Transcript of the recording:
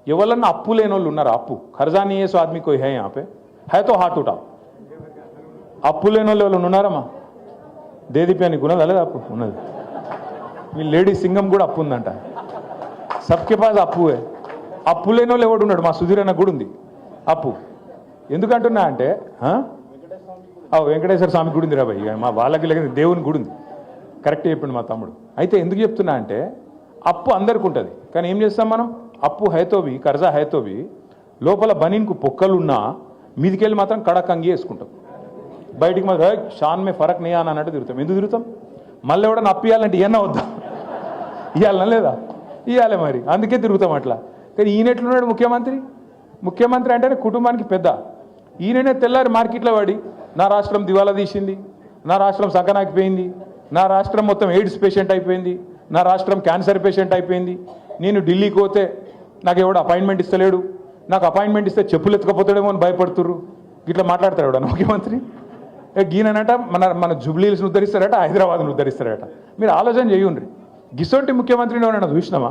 ఎవరన్నా అప్పు లేని వాళ్ళు ఉన్నారా? అప్పు ఖర్జా नहीं है सो आदमी कोई है यहाँ पे है तो हाथ उठाओ. అప్పు లేని వాళ్ళు ఉన్నారమ్మా? దేదీప్యానికి ఉన్నదా లేదా? అప్పు ఉన్నది. మీ లేడీ సింగం కూడా అప్పు ఉందంట. సబ్కే పాస్ అప్పు. అప్పు లేని వాళ్ళు ఎవడు ఉన్నాడు? మా సుధీర్ అన్న కూడా ఉంది అప్పు. ఎందుకంటున్నా అంటే వెంకటేశ్వర స్వామి గుడి ఉంది రా భయ్, మా వాళ్ళకి లేక దేవుని గుడి ఉంది. కరెక్ట్ చెప్పిండు మా తమ్ముడు. అయితే ఎందుకు చెప్తున్నా అంటే అప్పు అందరికి ఉంటుంది, కానీ ఏం చేస్తాం మనం? అప్పు హైతోవి కర్జా హైతోవి లోపల బనీన్కు పొక్కలున్నా మీదికెళ్ళి మాత్రం కడక్ అంగి వేసుకుంటాం. బయటికి మాత్రం షాన్ మే ఫరక్ నీ అని అన్నట్టు తిరుగుతాం. ఎందుకు తిరుగుతాం? మళ్ళీ ఎవడన్నా అప్పు ఇవ్వాలంటే ఇవన్నా వద్దా? ఇవ్వాలన్నా లేదా? ఇవ్వాలి మరి, అందుకే తిరుగుతాం అట్లా. కానీ ఈయన ఎట్లున్నాడు ముఖ్యమంత్రి? ముఖ్యమంత్రి అంటేనే కుటుంబానికి పెద్ద. ఈయననే తెల్లారి మార్కెట్లో పడి నా రాష్ట్రం దివాలా తీసింది, నా రాష్ట్రం సంకనాకిపోయింది, నా రాష్ట్రం మొత్తం ఎయిడ్స్ పేషెంట్ అయిపోయింది, నా రాష్ట్రం క్యాన్సర్ పేషెంట్ అయిపోయింది, నేను ఢిల్లీకి పోతే నాకు ఎవడు అపాయింట్మెంట్ ఇస్తలేడు, నాకు అపాయింట్మెంట్ ఇస్తే చెప్పులు ఎత్తుకపోతాడేమో అని భయపడుతుర్రు. ఇట్లా మాట్లాడతాడు ముఖ్యమంత్రి. గీననట మన జూబ్లీహిల్స్ని ఉద్ధరిస్తారట, హైదరాబాద్ను ఉద్ధరిస్తారట. మీరు ఆలోచన చేయండి. గిసొంటి ముఖ్యమంత్రిని ఎవరైనా చూసినామా?